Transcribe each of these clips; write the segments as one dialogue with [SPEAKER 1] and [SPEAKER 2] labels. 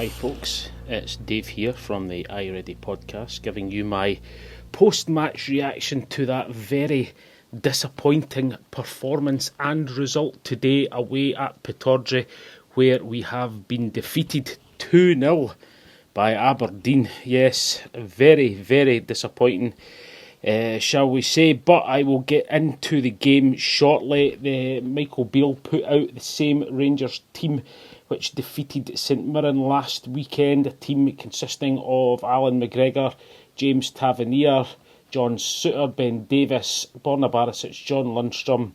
[SPEAKER 1] Hi folks, it's Dave here from the iReady podcast, giving you my post-match reaction to that very disappointing performance and result today away at Pittodrie, where we have been defeated 2-0 by Aberdeen. Yes, very, very disappointing, shall we say, but I will get into the game shortly. Michael Beale put out the same Rangers team which defeated St Mirren last weekend, a team consisting of Alan McGregor, James Tavernier, John Souttar, Ben Davis, Borna Barisic, John Lundstrom,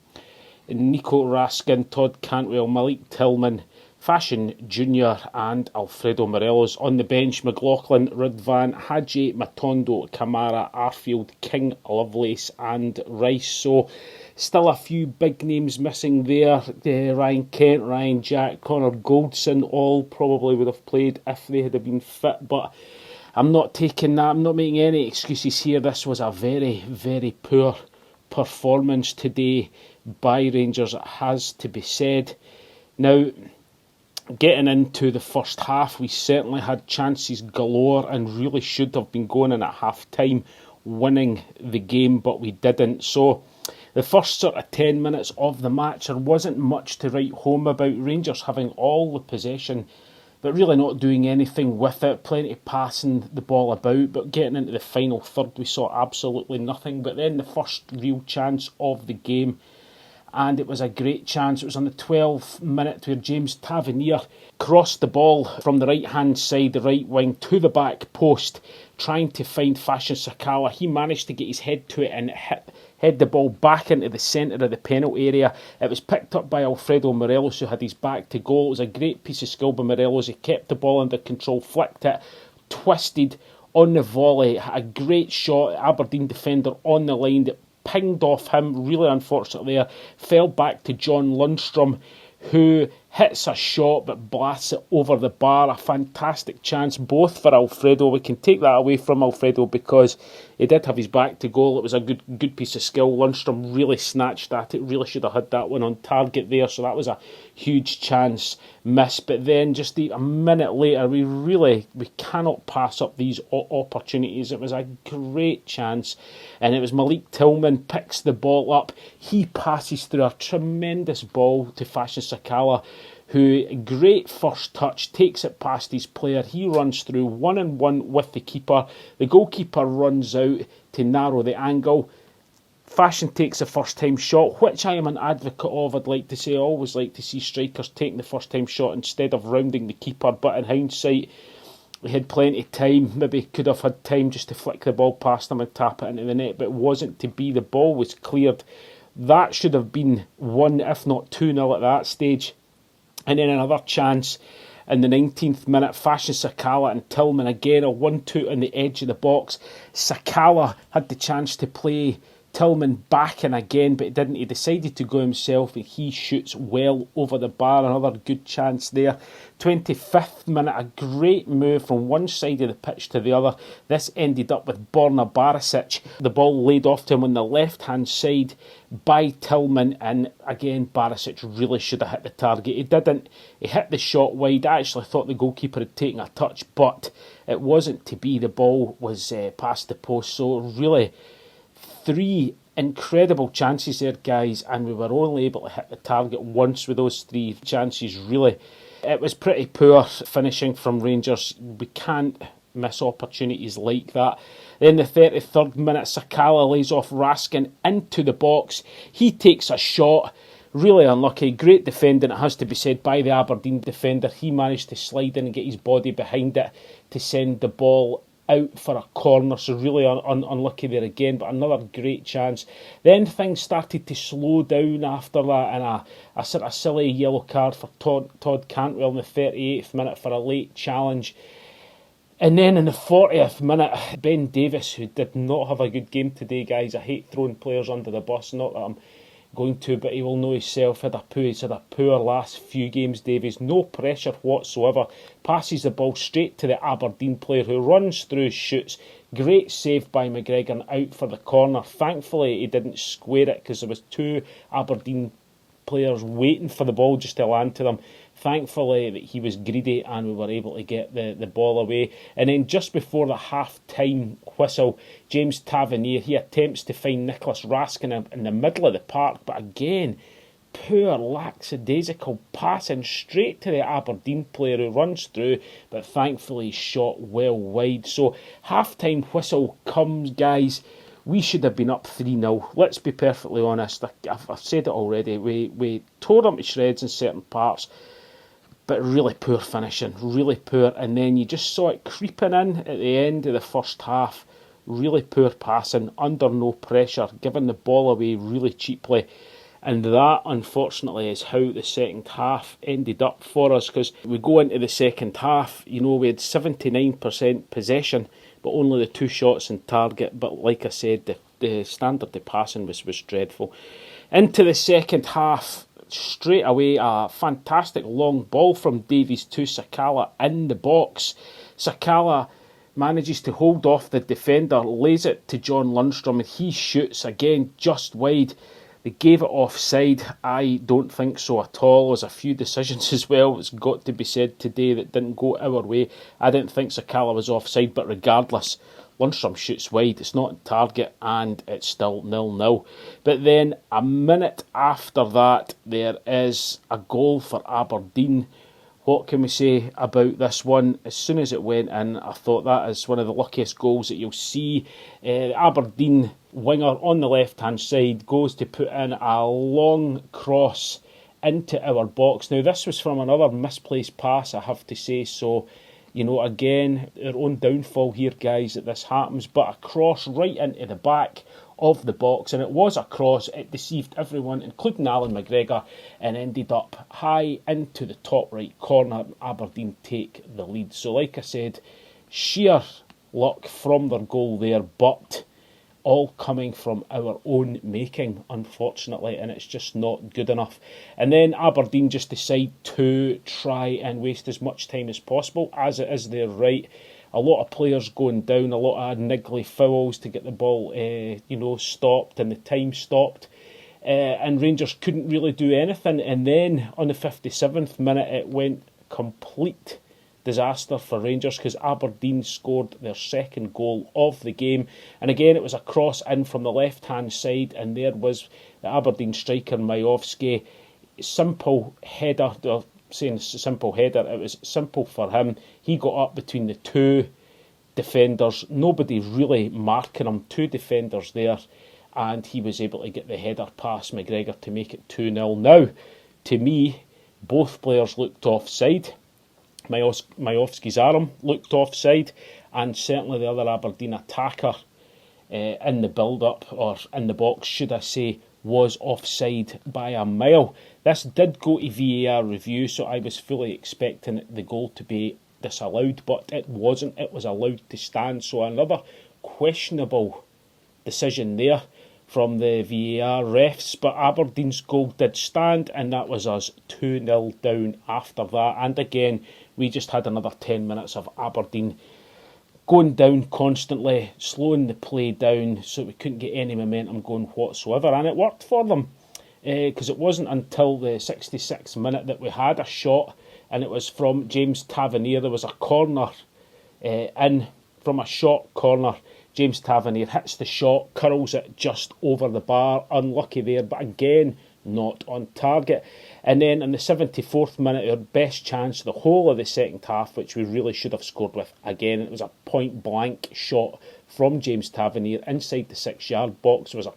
[SPEAKER 1] Nico Raskin, Todd Cantwell, Malik Tillman, Fashion Jr. and Alfredo Morelos. On the bench, McLaughlin, Rudvan, Hadji, Matondo, Kamara, Arfield, King, Lovelace and Rice. So still a few big names missing there. Ryan Kent, Ryan Jack, Connor Goldson all probably would have played if they had been fit, but I'm not taking that. I'm not making any excuses here. This was a very, very poor performance today by Rangers, it has to be said. Now, getting into the first half, we certainly had chances galore and really should have been going in at half-time winning the game, but we didn't. So the first sort of 10 minutes of the match, there wasn't much to write home about. Rangers having all the possession but really not doing anything with it. Plenty of passing the ball about, but getting into the final third we saw absolutely nothing. But then the first real chance of the game, and it was a great chance. It was on the 12th minute where James Tavernier crossed the ball from the right-hand side, the right wing, to the back post, trying to find Fashion Sakala. He managed to get his head to it and head the ball back into the centre of the penalty area. It was picked up by Alfredo Morelos, who had his back to goal. It was a great piece of skill by Morelos. He kept the ball under control, flicked it, twisted on the volley. A great shot, Aberdeen defender on the line that pinged off him, really unfortunate there, fell back to John Lundstrom, who hits a shot but blasts it over the bar. A fantastic chance both for Alfredo. We can take that away from Alfredo because he did have his back to goal. It was a good piece of skill. Lundstrom really snatched at it, really should have had that one on target there, so that was a huge chance missed. But then just a minute later, we cannot pass up these opportunities. It was a great chance, and it was Malik Tillman picks the ball up. He passes through a tremendous ball to Fashion Sakala, who, great first touch, takes it past his player. He runs through 1-on-1 with the keeper. The goalkeeper runs out to narrow the angle. Fashion takes a first-time shot, which I am an advocate of. I'd like to say I always like to see strikers taking the first-time shot instead of rounding the keeper. But in hindsight, we had plenty of time. Maybe could have had time just to flick the ball past him and tap it into the net, but it wasn't to be. The ball was cleared. That should have been 1, if not 2-0 at that stage. And then another chance in the 19th minute, Fashion Sakala and Tillman again, a 1-2 on the edge of the box. Sakala had the chance to play Tillman back in again, but he didn't. He decided to go himself and he shoots well over the bar. Another good chance there. 25th minute, a great move from one side of the pitch to the other. This ended up with Borna Barisic. The ball laid off to him on the left-hand side by Tillman, and again Barisic really should have hit the target. He didn't. He hit the shot wide. I actually thought the goalkeeper had taken a touch, but it wasn't to be. The ball was past the post. So really, 3 incredible chances there, guys, and we were only able to hit the target once with those 3 chances. Really, it was pretty poor finishing from Rangers. We can't miss opportunities like that. Then the 33rd minute, Sakala lays off Raskin into the box. He takes a shot. Really unlucky. Great defending, it has to be said, by the Aberdeen defender. He managed to slide in and get his body behind it to send the ball out for a corner, so really unlucky there again, but another great chance. Then things started to slow down after that, and a sort of silly yellow card for Todd Cantwell in the 38th minute for a late challenge. And then in the 40th minute, Ben Davis, who did not have a good game today, guys. I hate throwing players under the bus, not that I'm going to, but he will know himself. He's had a poor last few games, Davies. No pressure whatsoever. Passes the ball straight to the Aberdeen player who runs through, shoots. Great save by McGregor and out for the corner. Thankfully, he didn't square it because there was 2 Aberdeen players waiting for the ball just to land to them. Thankfully, that he was greedy and we were able to get the ball away. And then just before the half-time whistle, James Tavernier, he attempts to find Nicholas Raskin in the middle of the park, but again, poor lackadaisical passing straight to the Aberdeen player who runs through, but thankfully shot well wide. So half-time whistle comes, guys. We should have been up 3-0. Let's be perfectly honest. I've said it already. We tore them to shreds in certain parts, but really poor finishing, really poor. And then you just saw it creeping in at the end of the first half. Really poor passing, under no pressure, giving the ball away really cheaply. And that, unfortunately, is how the second half ended up for us, because we go into the second half, we had 79% possession, but only the 2 shots in target. But like I said, the standard of passing was dreadful. Into the second half, straight away, a fantastic long ball from Davies to Sakala in the box. Sakala manages to hold off the defender, lays it to John Lundstrom, and he shoots again just wide. They gave it offside. I don't think so at all. There's a few decisions as well, it's got to be said today, that didn't go our way. I didn't think Sakala was offside, but regardless, Lundstrom shoots wide. It's not in target, and it's still 0-0. But then a minute after that, there is a goal for Aberdeen. What can we say about this one? As soon as it went in, I thought that is one of the luckiest goals that you'll see. Aberdeen winger on the left-hand side goes to put in a long cross into our box. Now, this was from another misplaced pass, I have to say, so, again, our own downfall here, guys, that this happens, but a cross right into the back of the box, and it was a cross. It deceived everyone, including Alan McGregor, and ended up high into the top right corner. Aberdeen take the lead. So like I said, sheer luck from their goal there, but all coming from our own making, unfortunately, and it's just not good enough. And then Aberdeen just decide to try and waste as much time as possible, as it is their right. A lot of players going down, a lot of niggly fouls to get the ball, stopped, and the time stopped. And Rangers couldn't really do anything. And then on the 57th minute, it went complete disaster for Rangers, because Aberdeen scored their second goal of the game. And again, it was a cross in from the left-hand side, and there was the Aberdeen striker, Majowski. Simple header, saying simple header, it was simple for him. He got up between the 2 defenders, nobody really marking him, 2 defenders there, and he was able to get the header past McGregor to make it 2-0. Now, to me, both players looked offside. Majowski's arm looked offside, and certainly the other Aberdeen attacker in the build-up, or in the box, should I say, was offside by a mile. This did go to VAR review, so I was fully expecting the goal to be disallowed, but it wasn't. It was allowed to stand, so another questionable decision there from the VAR refs, but Aberdeen's goal did stand, and that was us 2-0 down after that. And again, we just had another 10 minutes of Aberdeen going down constantly, slowing the play down, so we couldn't get any momentum going whatsoever, and it worked for them, because it wasn't until the 66th minute that we had a shot, and it was from James Tavernier. There was a corner in from a short corner. James Tavernier hits the shot, curls it just over the bar, unlucky there, but again, not on target. And then in the 74th minute, our best chance the whole of the second half, which we really should have scored with. Again, it was a point-blank shot from James Tavernier inside the 6-yard box. It was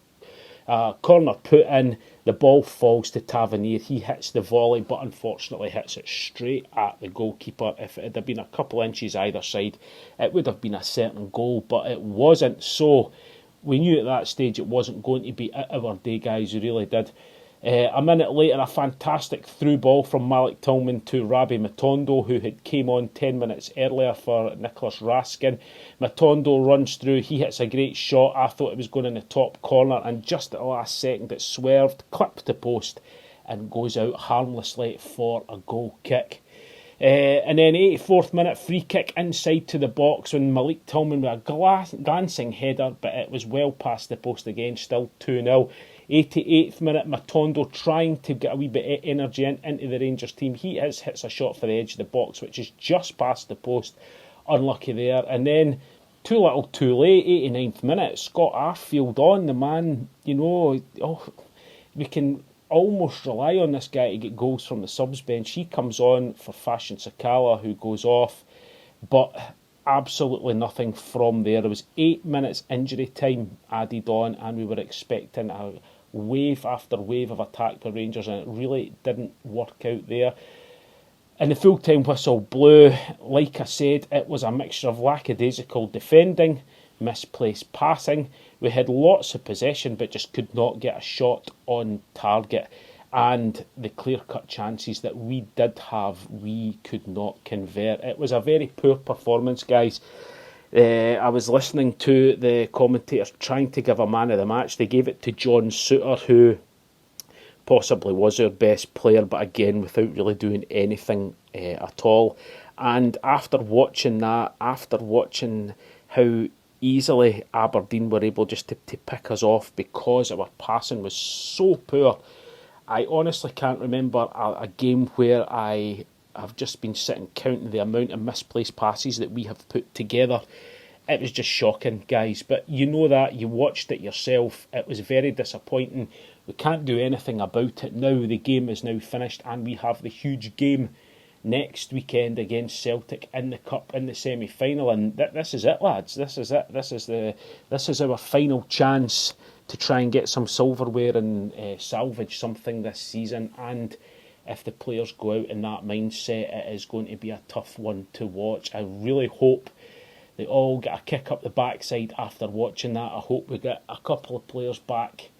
[SPEAKER 1] a corner put in. The ball falls to Tavernier. He hits the volley, but unfortunately hits it straight at the goalkeeper. If it had been a couple inches either side, it would have been a certain goal, but it wasn't. So we knew at that stage it wasn't going to be our day, guys. We really did. A minute later, a fantastic through ball from Malik Tillman to Rabbi Matondo, who had came on 10 minutes earlier for Nicholas Raskin. Matondo runs through, he hits a great shot. I thought it was going in the top corner, and just at the last second it swerved, clipped the post, and goes out harmlessly for a goal kick. And then 84th minute, free kick inside to the box when Malik Tillman with a glancing header, but it was well past the post again, still 2-0. 88th minute, Matondo trying to get a wee bit of energy into the Rangers team. He hits a shot for the edge of the box, which is just past the post. Unlucky there. And then, too little too late, 89th minute, Scott Arfield on, the man, we can almost rely on this guy to get goals from the subs bench. He comes on for Fashion Sakala, who goes off, but absolutely nothing from there. There was 8 minutes injury time added on, and we were expecting a wave after wave of attack by Rangers, and it really didn't work out there. And the full-time whistle blew. Like I said, it was a mixture of lackadaisical defending, misplaced passing. We had lots of possession, but just could not get a shot on target. And the clear-cut chances that we did have, we could not convert. It was a very poor performance, guys. I was listening to the commentators trying to give a man of the match. They gave it to John Souttar, who possibly was our best player, but again, without really doing anything at all. And after watching that, after watching how easily Aberdeen were able just to pick us off because our passing was so poor, I honestly can't remember a game where I have just been sitting counting the amount of misplaced passes that we have put together. It was just shocking, guys. But you know that, you watched it yourself. It was very disappointing. We can't do anything about it now. The game is now finished, and we have the huge game next weekend against Celtic in the Cup in the semi-final. And this is it, lads. This is it. This is our final chance to try and get some silverware and salvage something this season. And if the players go out in that mindset, it is going to be a tough one to watch. I really hope they all get a kick up the backside after watching that. I hope we get a couple of players back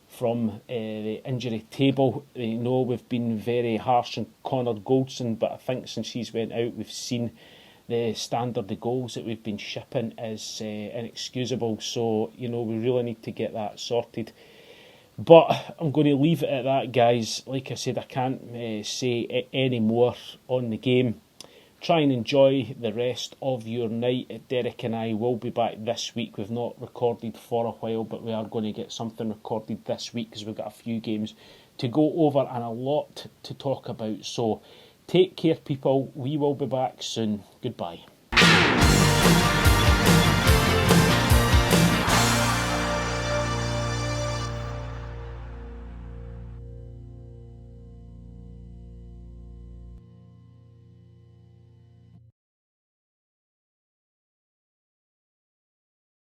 [SPEAKER 1] from the injury table. You know, we've been very harsh on Connor Goldson, but I think since he's went out, we've seen the standard of goals that we've been shipping is inexcusable. So, you know, we really need to get that sorted. But I'm going to leave it at that, guys. Like I said, I can't say any more on the game. Try and enjoy the rest of your night. Derek and I will be back this week. We've not recorded for a while, but we are going to get something recorded this week because we've got a few games to go over and a lot to talk about. So take care, people. We will be back soon. Goodbye.